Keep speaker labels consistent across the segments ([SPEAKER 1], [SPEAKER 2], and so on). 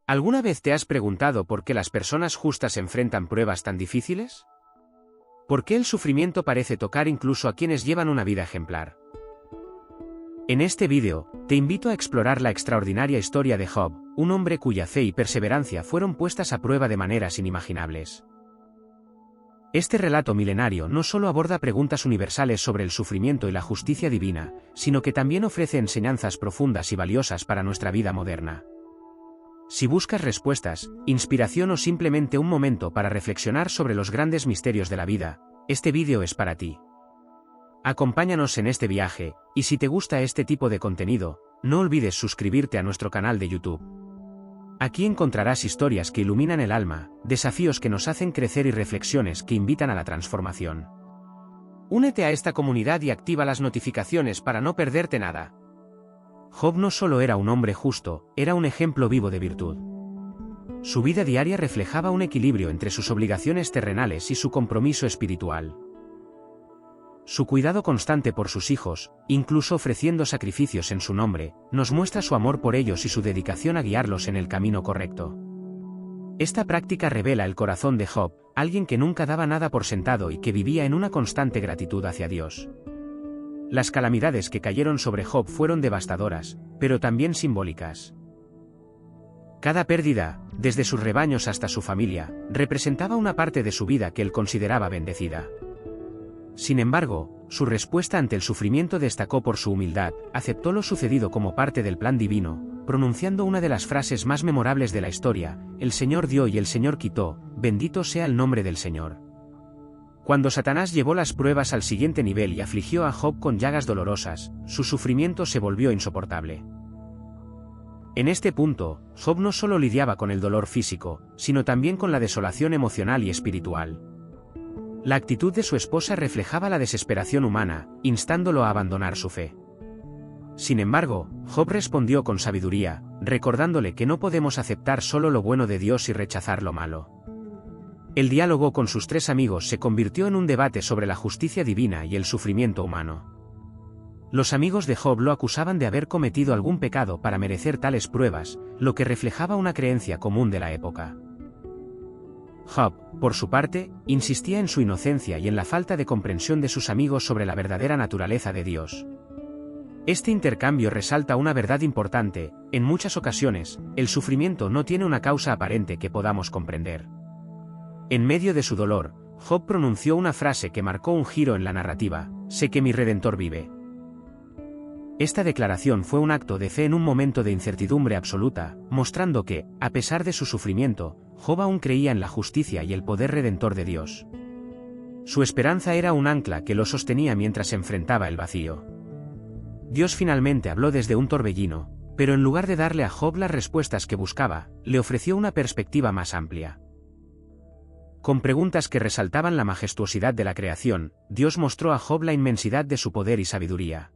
[SPEAKER 1] ¿Alguna vez te has preguntado por qué las personas justas enfrentan pruebas tan difíciles? ¿Por qué el sufrimiento parece tocar incluso a quienes llevan una vida ejemplar? En este vídeo, te invito a explorar la extraordinaria historia de Job, un hombre cuya fe y perseverancia fueron puestas a prueba de maneras inimaginables. Este relato milenario no solo aborda preguntas universales sobre el sufrimiento y la justicia divina, sino que también ofrece enseñanzas profundas y valiosas para nuestra vida moderna. Si buscas respuestas, inspiración o simplemente un momento para reflexionar sobre los grandes misterios de la vida, este vídeo es para ti. Acompáñanos en este viaje, y si te gusta este tipo de contenido, no olvides suscribirte a nuestro canal de YouTube. Aquí encontrarás historias que iluminan el alma, desafíos que nos hacen crecer y reflexiones que invitan a la transformación. Únete a esta comunidad y activa las notificaciones para no perderte nada. Job no solo era un hombre justo, era un ejemplo vivo de virtud. Su vida diaria reflejaba un equilibrio entre sus obligaciones terrenales y su compromiso espiritual. Su cuidado constante por sus hijos, incluso ofreciendo sacrificios en su nombre, nos muestra su amor por ellos y su dedicación a guiarlos en el camino correcto. Esta práctica revela el corazón de Job, alguien que nunca daba nada por sentado y que vivía en una constante gratitud hacia Dios. Las calamidades que cayeron sobre Job fueron devastadoras, pero también simbólicas. Cada pérdida, desde sus rebaños hasta su familia, representaba una parte de su vida que él consideraba bendecida. Sin embargo, su respuesta ante el sufrimiento destacó por su humildad, aceptó lo sucedido como parte del plan divino, pronunciando una de las frases más memorables de la historia: "El Señor dio y el Señor quitó, bendito sea el nombre del Señor". Cuando Satanás llevó las pruebas al siguiente nivel y afligió a Job con llagas dolorosas, su sufrimiento se volvió insoportable. En este punto, Job no solo lidiaba con el dolor físico, sino también con la desolación emocional y espiritual. La actitud de su esposa reflejaba la desesperación humana, instándolo a abandonar su fe. Sin embargo, Job respondió con sabiduría, recordándole que no podemos aceptar solo lo bueno de Dios y rechazar lo malo. El diálogo con sus tres amigos se convirtió en un debate sobre la justicia divina y el sufrimiento humano. Los amigos de Job lo acusaban de haber cometido algún pecado para merecer tales pruebas, lo que reflejaba una creencia común de la época. Job, por su parte, insistía en su inocencia y en la falta de comprensión de sus amigos sobre la verdadera naturaleza de Dios. Este intercambio resalta una verdad importante: en muchas ocasiones, el sufrimiento no tiene una causa aparente que podamos comprender. En medio de su dolor, Job pronunció una frase que marcó un giro en la narrativa: "Sé que mi Redentor vive". Esta declaración fue un acto de fe en un momento de incertidumbre absoluta, mostrando que, a pesar de su sufrimiento, Job aún creía en la justicia y el poder redentor de Dios. Su esperanza era un ancla que lo sostenía mientras enfrentaba el vacío. Dios finalmente habló desde un torbellino, pero en lugar de darle a Job las respuestas que buscaba, le ofreció una perspectiva más amplia. Con preguntas que resaltaban la majestuosidad de la creación, Dios mostró a Job la inmensidad de su poder y sabiduría.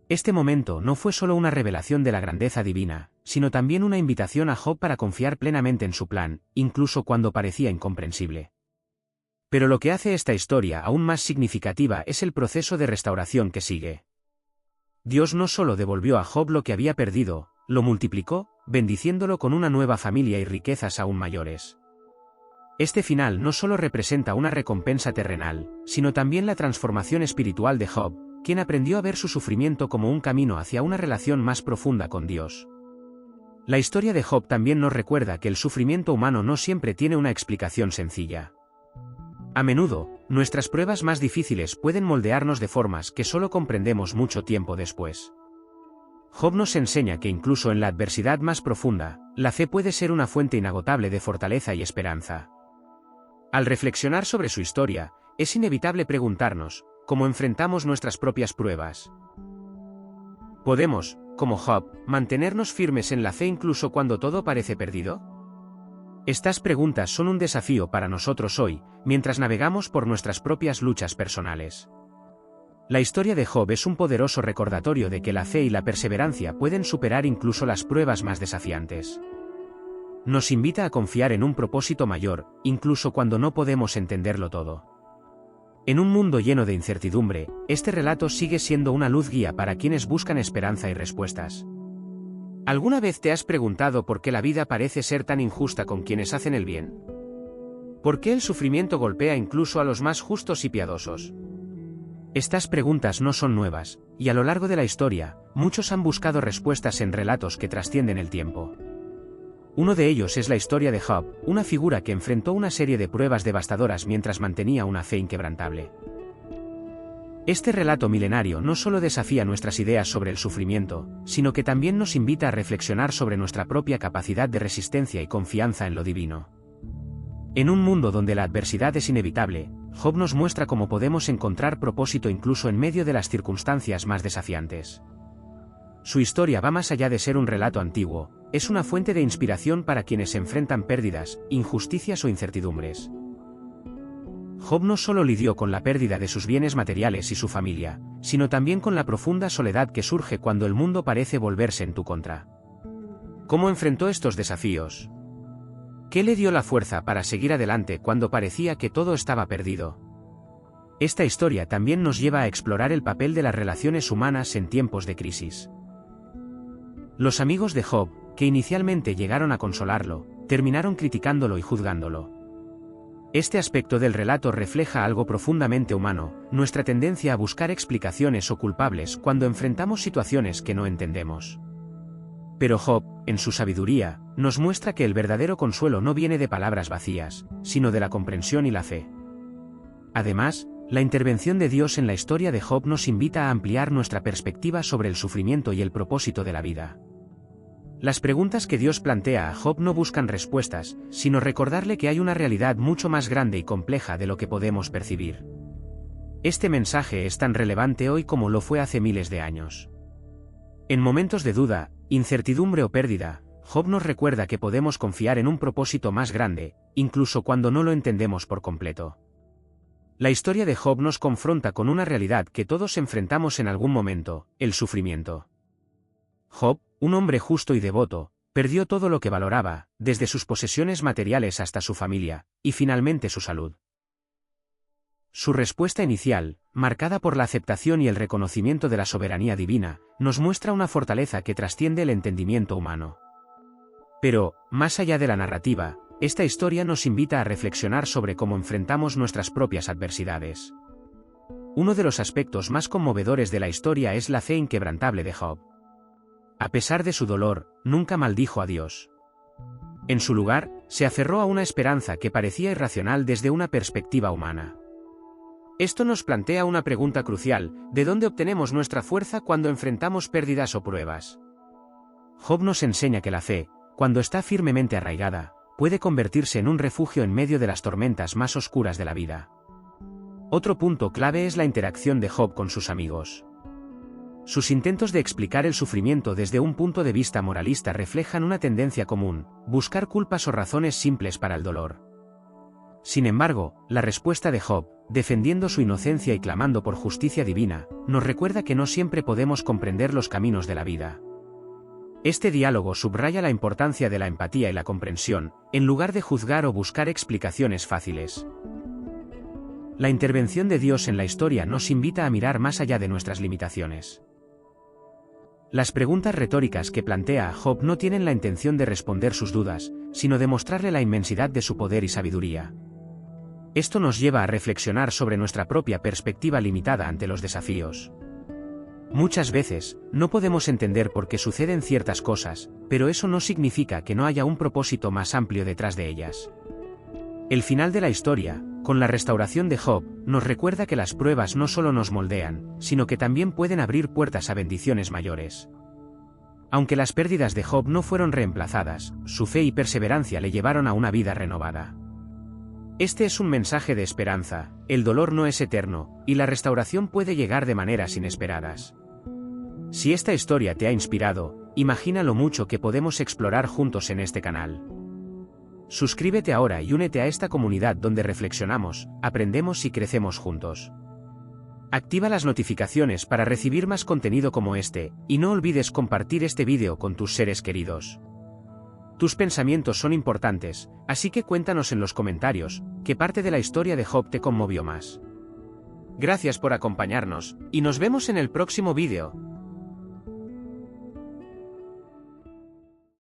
[SPEAKER 1] Este momento no fue solo una revelación de la grandeza divina, sino también una invitación a Job para confiar plenamente en su plan, incluso cuando parecía incomprensible. Pero lo que hace esta historia aún más significativa es el proceso de restauración que sigue. Dios no solo devolvió a Job lo que había perdido, lo multiplicó, bendiciéndolo con una nueva familia y riquezas aún mayores. Este final no solo representa una recompensa terrenal, sino también la transformación espiritual de Job, quien aprendió a ver su sufrimiento como un camino hacia una relación más profunda con Dios. La historia de Job también nos recuerda que el sufrimiento humano no siempre tiene una explicación sencilla. A menudo, nuestras pruebas más difíciles pueden moldearnos de formas que solo comprendemos mucho tiempo después. Job nos enseña que incluso en la adversidad más profunda, la fe puede ser una fuente inagotable de fortaleza y esperanza. Al reflexionar sobre su historia, es inevitable preguntarnos: ¿cómo enfrentamos nuestras propias pruebas? ¿Podemos, como Job, mantenernos firmes en la fe incluso cuando todo parece perdido? Estas preguntas son un desafío para nosotros hoy, mientras navegamos por nuestras propias luchas personales. La historia de Job es un poderoso recordatorio de que la fe y la perseverancia pueden superar incluso las pruebas más desafiantes. Nos invita a confiar en un propósito mayor, incluso cuando no podemos entenderlo todo. En un mundo lleno de incertidumbre, este relato sigue siendo una luz guía para quienes buscan esperanza y respuestas. ¿Alguna vez te has preguntado por qué la vida parece ser tan injusta con quienes hacen el bien? ¿Por qué el sufrimiento golpea incluso a los más justos y piadosos? Estas preguntas no son nuevas, y a lo largo de la historia, muchos han buscado respuestas en relatos que trascienden el tiempo. Uno de ellos es la historia de Job, una figura que enfrentó una serie de pruebas devastadoras mientras mantenía una fe inquebrantable. Este relato milenario no solo desafía nuestras ideas sobre el sufrimiento, sino que también nos invita a reflexionar sobre nuestra propia capacidad de resistencia y confianza en lo divino. En un mundo donde la adversidad es inevitable, Job nos muestra cómo podemos encontrar propósito incluso en medio de las circunstancias más desafiantes. Su historia va más allá de ser un relato antiguo, es una fuente de inspiración para quienes enfrentan pérdidas, injusticias o incertidumbres. Job no solo lidió con la pérdida de sus bienes materiales y su familia, sino también con la profunda soledad que surge cuando el mundo parece volverse en tu contra. ¿Cómo enfrentó estos desafíos? ¿Qué le dio la fuerza para seguir adelante cuando parecía que todo estaba perdido? Esta historia también nos lleva a explorar el papel de las relaciones humanas en tiempos de crisis. Los amigos de Job, que inicialmente llegaron a consolarlo, terminaron criticándolo y juzgándolo. Este aspecto del relato refleja algo profundamente humano, nuestra tendencia a buscar explicaciones o culpables cuando enfrentamos situaciones que no entendemos. Pero Job, en su sabiduría, nos muestra que el verdadero consuelo no viene de palabras vacías, sino de la comprensión y la fe. Además, la intervención de Dios en la historia de Job nos invita a ampliar nuestra perspectiva sobre el sufrimiento y el propósito de la vida. Las preguntas que Dios plantea a Job no buscan respuestas, sino recordarle que hay una realidad mucho más grande y compleja de lo que podemos percibir. Este mensaje es tan relevante hoy como lo fue hace miles de años. En momentos de duda, incertidumbre o pérdida, Job nos recuerda que podemos confiar en un propósito más grande, incluso cuando no lo entendemos por completo. La historia de Job nos confronta con una realidad que todos enfrentamos en algún momento, el sufrimiento. Job, un hombre justo y devoto, perdió todo lo que valoraba, desde sus posesiones materiales hasta su familia, y finalmente su salud. Su respuesta inicial, marcada por la aceptación y el reconocimiento de la soberanía divina, nos muestra una fortaleza que trasciende el entendimiento humano. Pero, más allá de la narrativa, esta historia nos invita a reflexionar sobre cómo enfrentamos nuestras propias adversidades. Uno de los aspectos más conmovedores de la historia es la fe inquebrantable de Job. A pesar de su dolor, nunca maldijo a Dios. En su lugar, se aferró a una esperanza que parecía irracional desde una perspectiva humana. Esto nos plantea una pregunta crucial: ¿de dónde obtenemos nuestra fuerza cuando enfrentamos pérdidas o pruebas? Job nos enseña que la fe, cuando está firmemente arraigada, puede convertirse en un refugio en medio de las tormentas más oscuras de la vida. Otro punto clave es la interacción de Job con sus amigos. Sus intentos de explicar el sufrimiento desde un punto de vista moralista reflejan una tendencia común: buscar culpas o razones simples para el dolor. Sin embargo, la respuesta de Job, defendiendo su inocencia y clamando por justicia divina, nos recuerda que no siempre podemos comprender los caminos de la vida. Este diálogo subraya la importancia de la empatía y la comprensión, en lugar de juzgar o buscar explicaciones fáciles. La intervención de Dios en la historia nos invita a mirar más allá de nuestras limitaciones. Las preguntas retóricas que plantea a Job no tienen la intención de responder sus dudas, sino de mostrarle la inmensidad de su poder y sabiduría. Esto nos lleva a reflexionar sobre nuestra propia perspectiva limitada ante los desafíos. Muchas veces, no podemos entender por qué suceden ciertas cosas, pero eso no significa que no haya un propósito más amplio detrás de ellas. El final de la historia, con la restauración de Job, nos recuerda que las pruebas no solo nos moldean, sino que también pueden abrir puertas a bendiciones mayores. Aunque las pérdidas de Job no fueron reemplazadas, su fe y perseverancia le llevaron a una vida renovada. Este es un mensaje de esperanza: el dolor no es eterno, y la restauración puede llegar de maneras inesperadas. Si esta historia te ha inspirado, imagina lo mucho que podemos explorar juntos en este canal. Suscríbete ahora y únete a esta comunidad donde reflexionamos, aprendemos y crecemos juntos. Activa las notificaciones para recibir más contenido como este, y no olvides compartir este vídeo con tus seres queridos. Tus pensamientos son importantes, así que cuéntanos en los comentarios qué parte de la historia de Job te conmovió más. Gracias por acompañarnos, y nos vemos en el próximo vídeo.